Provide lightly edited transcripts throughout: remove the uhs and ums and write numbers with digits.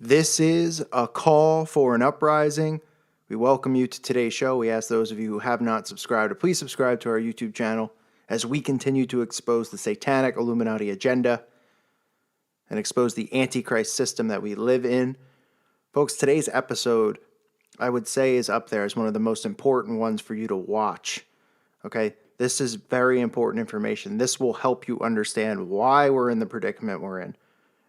This is a call for an uprising. We welcome you to today's show. We ask those of you who have not subscribed to please subscribe to our YouTube channel as we continue to expose the satanic Illuminati agenda and expose the Antichrist system that we live in. Folks, today's episode, I would say, is up there as one of the most important ones for you to watch. Okay? This is very important information. This will help you understand why we're in the predicament we're in.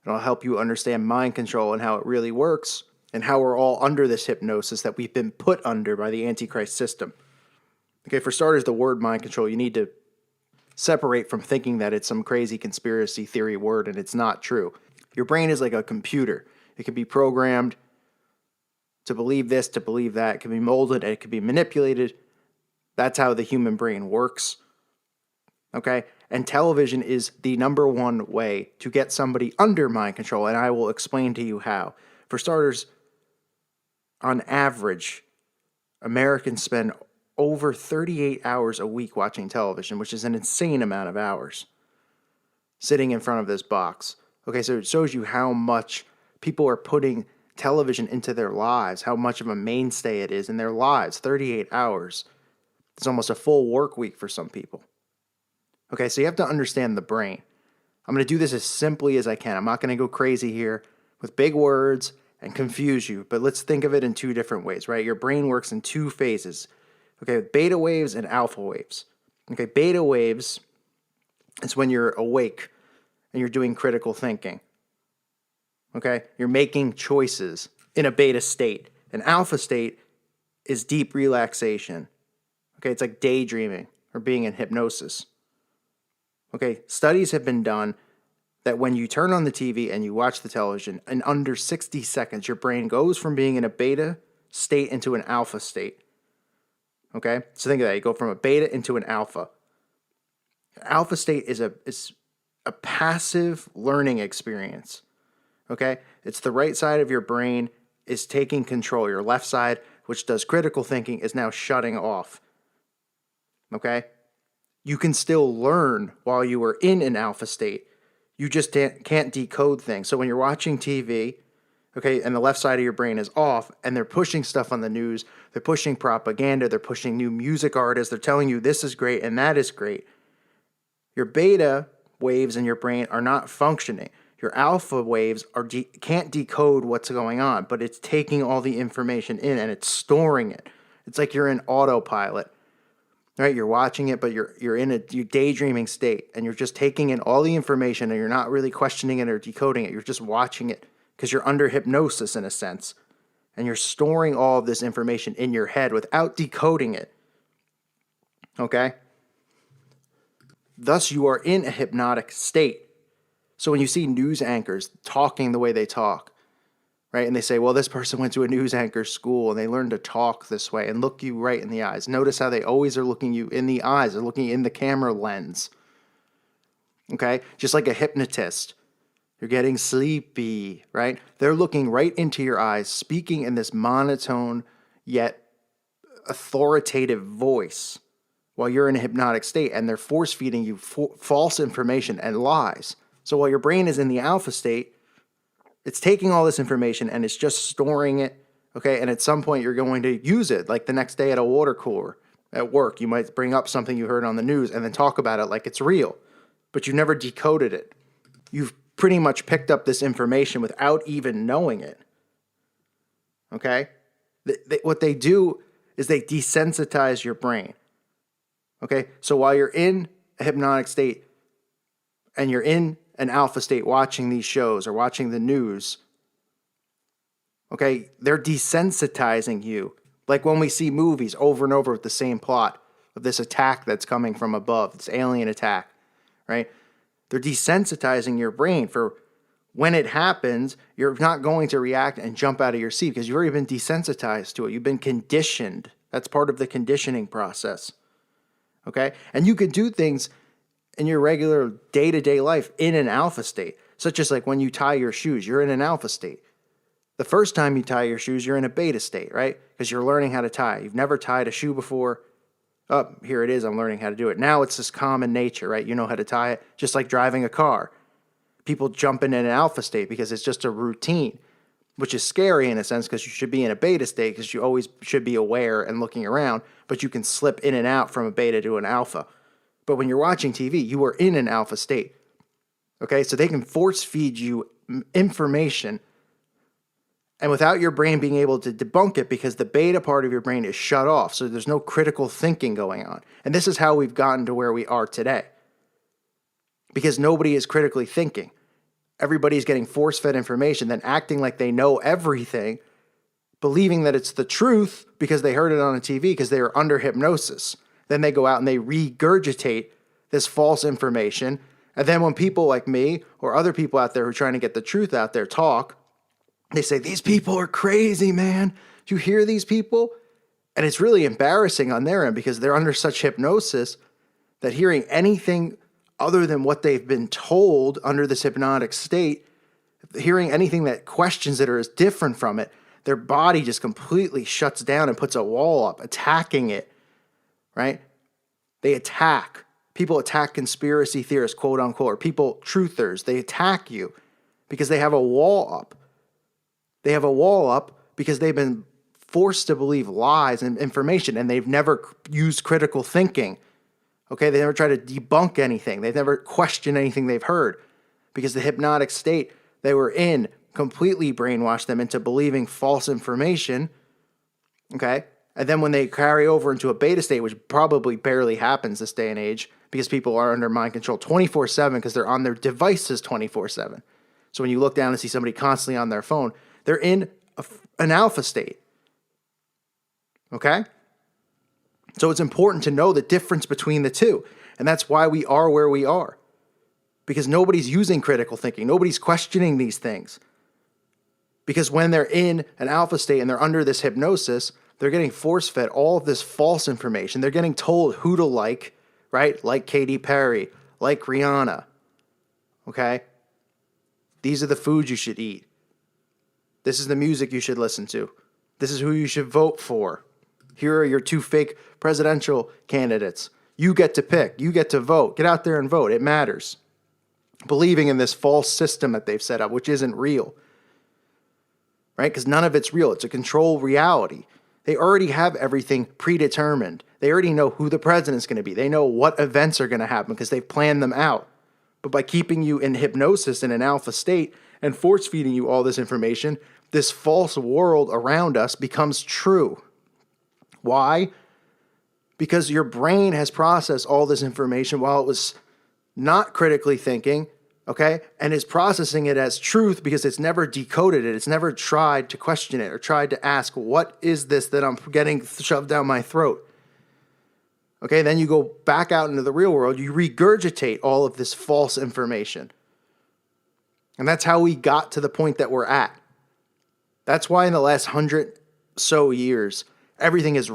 It'll help you understand mind control and how it really works and how we're all under this hypnosis that we've been put under by the Antichrist system. Okay, for starters, the word mind control, you need to separate from thinking that it's some crazy conspiracy theory word and it's not true. Your brain is like a computer. It can be programmed to believe this, to believe that. It can be molded, and it can be manipulated. That's how the human brain works. Okay? And television is the number one way to get somebody under mind control, and I will explain to you how. For starters, on average, Americans spend over 38 hours a week watching television, which is an insane amount of hours, sitting in front of this box. Okay, so it shows you how much people are putting television into their lives, how much of a mainstay it is in their lives. 38 hours. It's almost a full work week for some people. Okay, so you have to understand the brain. I'm going to do this as simply as I can. I'm not going to go crazy here with big words and confuse you, but let's think of it in two different ways, right? Your brain works in two phases, okay, beta waves and alpha waves. Okay, beta waves is when you're awake and you're doing critical thinking. Okay, you're making choices in a beta state. An alpha state is deep relaxation. Okay, it's like daydreaming or being in hypnosis. Okay, studies have been done that when you turn on the TV and you watch the television, in under 60 seconds, your brain goes from being in a beta state into an alpha state. Okay, so think of that. You go from a beta into an alpha. Alpha state is a passive learning experience. Okay, it's the right side of your brain is taking control. Your left side, which does critical thinking, is now shutting off. Okay? You can still learn while you are in an alpha state. You just can't decode things. So when you're watching TV, okay, and the left side of your brain is off, and they're pushing stuff on the news, they're pushing propaganda, they're pushing new music artists, they're telling you this is great and that is great. Your beta waves in your brain are not functioning. Your alpha waves can't decode what's going on, but it's taking all the information in and it's storing it. It's like you're in autopilot. Right, you're watching it, but you're in a daydreaming state, and you're just taking in all the information, and you're not really questioning it or decoding it. You're just watching it because you're under hypnosis in a sense, and you're storing all of this information in your head without decoding it. Okay? Thus, you are in a hypnotic state. So when you see news anchors talking the way they talk, right? And they say, well, this person went to a news anchor school and they learned to talk this way and look you right in the eyes. Notice how they always are looking you in the eyes. They're looking in the camera lens. Okay? Just like a hypnotist. You're getting sleepy, right? They're looking right into your eyes, speaking in this monotone yet authoritative voice while you're in a hypnotic state, and they're force feeding you false information and lies. So while your brain is in the alpha state, it's taking all this information and it's just storing it, okay? And at some point you're going to use it, like the next day at a water cooler at work. You might bring up something you heard on the news and then talk about it like it's real, but you never decoded it. You've pretty much picked up this information without even knowing it, okay? What they do is they desensitize your brain, okay? So while you're in a hypnotic state and you're in an alpha state watching these shows or watching the news, okay, they're desensitizing you. Like when we see movies over and over with the same plot of this attack that's coming from above, this alien attack, right? They're desensitizing your brain for when it happens, you're not going to react and jump out of your seat because you've already been desensitized to it. You've been conditioned. That's part of the conditioning process, okay? And you can do things in your regular day-to-day life in an alpha state, such as like when you tie your shoes, you're in an alpha state. The first time you tie your shoes, you're in a beta state, right? Because you're learning how to tie. You've never tied a shoe before. Oh, here it is. I'm learning how to do it. Now it's just common nature, right? You know how to tie it, just like driving a car. People jump in an alpha state because it's just a routine. which is scary in a sense because you should be in a beta state because you always should be aware and looking around, but you can slip in and out from a beta to an alpha. But when you're watching TV, you are in an alpha state. Okay, so they can force feed you information and without your brain being able to debunk it because the beta part of your brain is shut off. So there's no critical thinking going on. And this is how we've gotten to where we are today. Because nobody is critically thinking. Everybody's getting force-fed information, then acting like they know everything, believing that it's the truth because they heard it on a TV because they are under hypnosis. Then they go out and they regurgitate this false information. And then when people like me or other people out there who are trying to get the truth out there talk, they say, these people are crazy, man. Do you hear these people? And it's really embarrassing on their end because they're under such hypnosis that hearing anything other than what they've been told under this hypnotic state, hearing anything that questions it or is different from it, their body just completely shuts down and puts a wall up, attacking it, right? They attack. People attack conspiracy theorists, quote unquote, or people, truthers. They attack you because they have a wall up. They have a wall up because they've been forced to believe lies and information, and they've never used critical thinking. Okay, they never try to debunk anything. They've never questioned anything they've heard because the hypnotic state they were in completely brainwashed them into believing false information. Okay, and then when they carry over into a beta state, which probably barely happens this day and age because people are under mind control 24/7 because they're on their devices 24/7. So when you look down and see somebody constantly on their phone, they're in an alpha state. Okay? So it's important to know the difference between the two. And that's why we are where we are. Because nobody's using critical thinking. Nobody's questioning these things. Because when they're in an alpha state and they're under this hypnosis, they're getting force-fed all of this false information. They're getting told who to like, right? Like Katy Perry, like Rihanna. Okay? These are the foods you should eat. This is the music you should listen to. This is who you should vote for. Here are your two fake presidential candidates. You get to pick. You get to vote. Get out there and vote. It matters. Believing in this false system that they've set up, which isn't real. Right? Because none of it's real. It's a controlled reality. They already have everything predetermined. They already know who the president's going to be. They know what events are going to happen because they've planned them out. But by keeping you in hypnosis in an alpha state and force feeding you all this information, this false world around us becomes true. Why? Because your brain has processed all this information while it was not critically thinking, okay, and is processing it as truth because it's never decoded it. It's never tried to question it or tried to ask, what is this that I'm getting shoved down my throat? Okay, then you go back out into the real world, you regurgitate all of this false information. And that's how we got to the point that we're at. That's why in the last 100 so years, everything has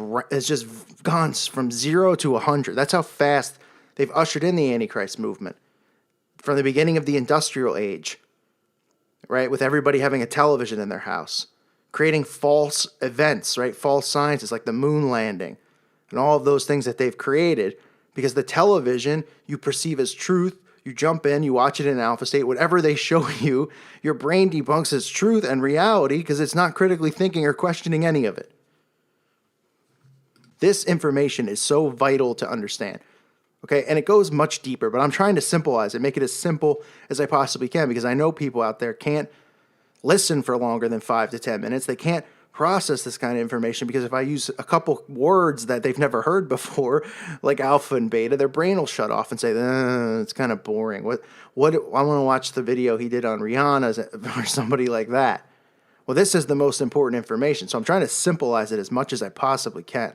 just gone from 0 to 100. That's how fast they've ushered in the Antichrist movement. From the beginning of the industrial age, right, with everybody having a television in their house, creating false events, right, false sciences like the moon landing, and all of those things that they've created, because the television you perceive as truth, you jump in, you watch it in alpha state, whatever they show you, your brain debunks as truth and reality because it's not critically thinking or questioning any of it. This information is so vital to understand. Okay, and it goes much deeper, but I'm trying to simplify it, make it as simple as I possibly can because I know people out there can't listen for longer than 5 to 10 minutes. They can't process this kind of information because if I use a couple words that they've never heard before, like alpha and beta, their brain will shut off and say, it's kind of boring. What I want to watch the video he did on Rihanna or somebody like that. Well, this is the most important information, so I'm trying to simplify it as much as I possibly can.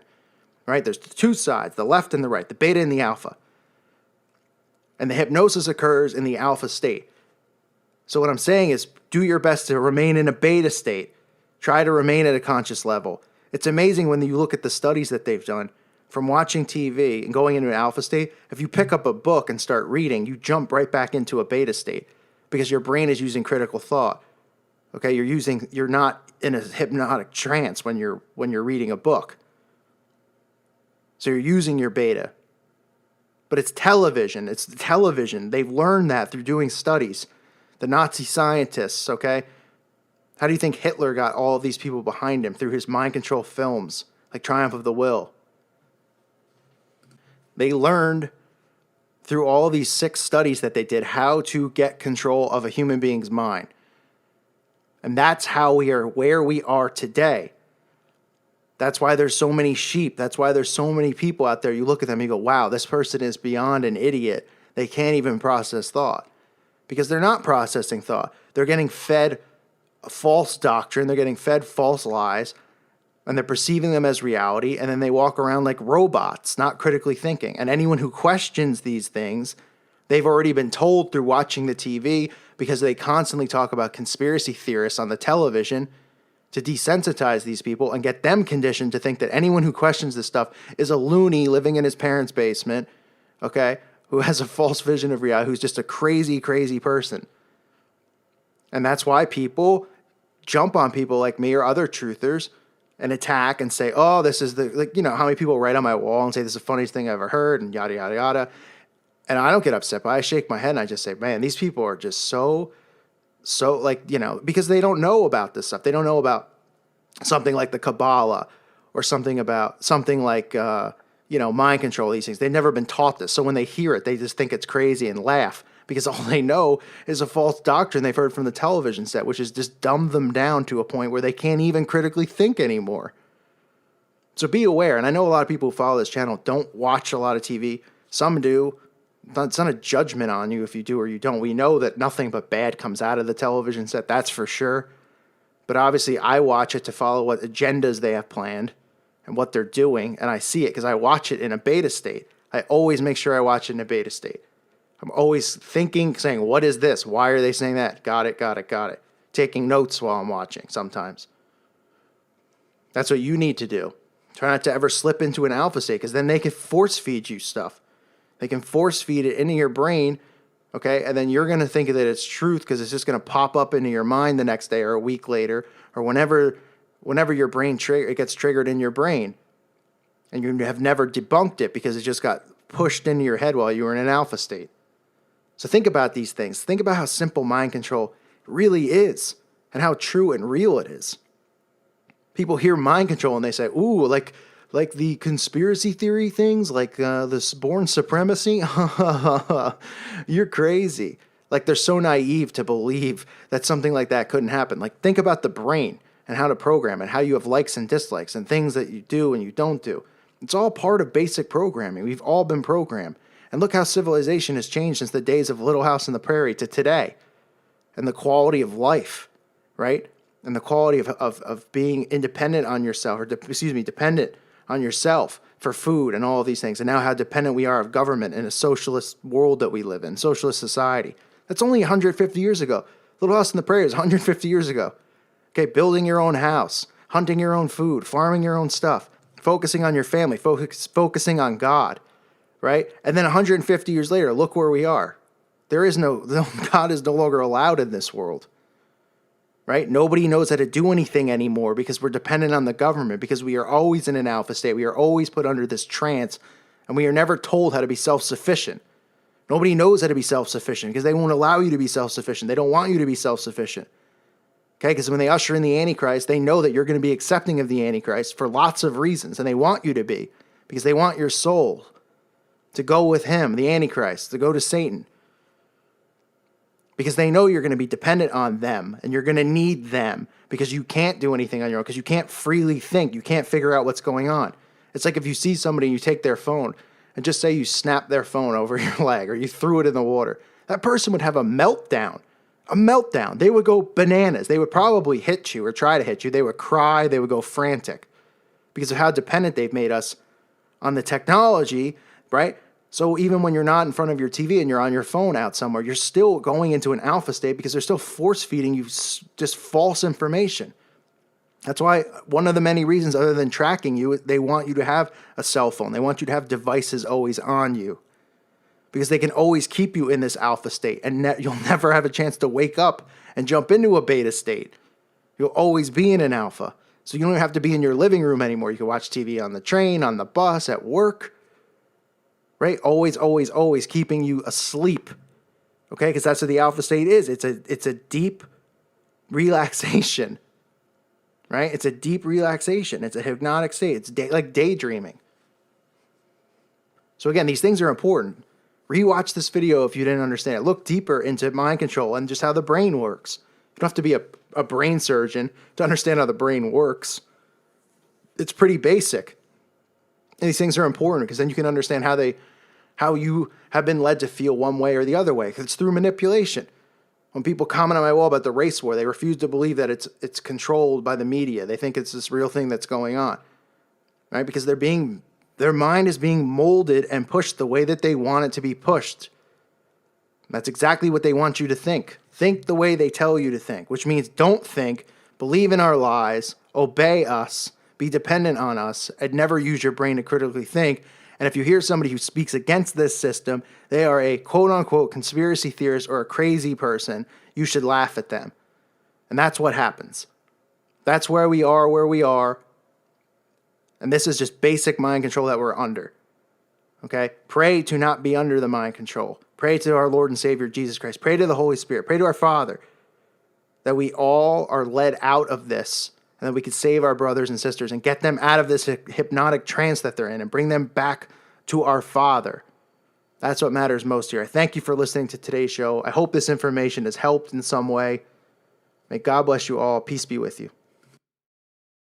Right? There's two sides, the left and the right, the beta and the alpha. And the hypnosis occurs in the alpha state. So what I'm saying is do your best to remain in a beta state. Try to remain at a conscious level. It's amazing when you look at the studies that they've done from watching TV and going into an alpha state. If you pick up a book and start reading, you jump right back into a beta state because your brain is using critical thought. Okay, you're not in a hypnotic trance when you're reading a book. So you're using your beta. But it's television. It's television. They've learned that through doing studies. The Nazi scientists, okay, How do you think Hitler got all of these people behind him? Through his mind control films, like Triumph of the Will. They learned through all of these 6 studies that they did how to get control of a human being's mind. And that's how we are where we are today. That's why there's so many sheep. That's why there's so many people out there. You look at them and you go, wow, this person is beyond an idiot. They can't even process thought. Because they're not processing thought. They're getting fed a false doctrine. They're getting fed false lies. And they're perceiving them as reality. And then they walk around like robots, not critically thinking. And anyone who questions these things, they've already been told through watching the TV, because they constantly talk about conspiracy theorists on the television, to desensitize these people and get them conditioned to think that anyone who questions this stuff is a loony living in his parents' basement, okay, who has a false vision of reality, who's just a crazy, crazy person. And that's why people jump on people like me or other truthers and attack and say, oh, this is the, like, you know, how many people write on my wall and say, this is the funniest thing I've ever heard, and yada, yada, yada. And I don't get upset, but I shake my head and I just say, man, these people are just so like, you know, because they don't know about this stuff. They don't know about something like the Kabbalah or something like, you know, mind control, these things. They've never been taught this. So when they hear it, they just think it's crazy and laugh, because all they know is a false doctrine they've heard from the television set, which has just dumbed them down to a point where they can't even critically think anymore. So be aware. And I know a lot of people who follow this channel don't watch a lot of TV. Some do. It's not a judgment on you if you do or you don't. We know that nothing but bad comes out of the television set, that's for sure. But obviously I watch it to follow what agendas they have planned and what they're doing, and I see it because I watch it in a beta state. I always make sure I watch it in a beta state. I'm always thinking, saying, what is this? Why are they saying that? Got it, got it, got it. Taking notes while I'm watching sometimes. That's what you need to do. Try not to ever slip into an alpha state, because then they can force feed you stuff. They can force feed it into your brain, okay? And then you're going to think that it's truth, because it's just going to pop up into your mind the next day or a week later, or whenever your brain it gets triggered in your brain. And you have never debunked it because it just got pushed into your head while you were in an alpha state. So think about these things. Think about how simple mind control really is and how true and real it is. People hear mind control and they say, ooh, like the conspiracy theory things, like this born supremacy. You're crazy. Like, they're so naive to believe that something like that couldn't happen. Like, think about the brain and how to program it, how you have likes and dislikes and things that you do and you don't do. It's all part of basic programming. We've all been programmed. And look how civilization has changed since the days of Little House on the Prairie to today. And the quality of life, right? And the quality of being independent on yourself, or dependent on yourself for food and all of these things. And now how dependent we are of government in a socialist world that we live in, socialist society. That's only 150 years ago. Little House on the Prairie is 150 years ago. Okay, building your own house, hunting your own food, farming your own stuff, focusing on your family, focusing on God, right? And then 150 years later, look where we are. God is no longer allowed in this world, right? Nobody knows how to do anything anymore because we're dependent on the government, because we are always in an alpha state. We are always put under this trance, and we are never told how to be self-sufficient. Nobody knows how to be self-sufficient because they won't allow you to be self-sufficient. They don't want you to be self-sufficient. Okay, because when they usher in the Antichrist, they know that you're going to be accepting of the Antichrist for lots of reasons, and they want you to be, because they want your soul to go with him, the Antichrist, to go to Satan. Because they know you're going to be dependent on them, and you're going to need them, because you can't do anything on your own, because you can't freely think. You can't figure out what's going on. It's like if you see somebody and you take their phone, and just say you snap their phone over your leg, or you threw it in the water. That person would have a meltdown. A meltdown. They would go bananas. They would probably hit you or try to hit you. They would cry. They would go frantic because of how dependent they've made us on the technology, right? So even when you're not in front of your TV and you're on your phone out somewhere, you're still going into an alpha state because they're still force feeding you just false information. That's why one of the many reasons, other than tracking you, they want you to have a cell phone. They want you to have devices always on you, because they can always keep you in this alpha state, and you'll never have a chance to wake up and jump into a beta state. You'll always be in an alpha. So you don't have to be in your living room anymore. You can watch TV on the train, on the bus, at work, right? Always, always, always keeping you asleep, okay? Because that's what the alpha state is. It's a deep relaxation, right? It's a deep relaxation. It's a hypnotic state. It's like daydreaming. So again, these things are important. Rewatch this video if you didn't understand it. Look deeper into mind control and just how the brain works. You don't have to be a brain surgeon to understand how the brain works. It's pretty basic. And these things are important because then you can understand how you have been led to feel one way or the other way. Because it's through manipulation. When people comment on my wall about the race war, they refuse to believe that it's controlled by the media. They think it's this real thing that's going on, right? Because their mind is being molded and pushed the way that they want it to be pushed. That's exactly what they want you to think. Think the way they tell you to think, which means don't think, believe in our lies, obey us, be dependent on us, and never use your brain to critically think. And if you hear somebody who speaks against this system, they are a quote-unquote conspiracy theorist or a crazy person, you should laugh at them. And that's what happens. That's where we are. And this is just basic mind control that we're under. Okay? Pray to not be under the mind control. Pray to our Lord and Savior, Jesus Christ. Pray to the Holy Spirit. Pray to our Father that we all are led out of this and that we can save our brothers and sisters and get them out of this hypnotic trance that they're in and bring them back to our Father. That's what matters most here. I thank you for listening to today's show. I hope this information has helped in some way. May God bless you all. Peace be with you.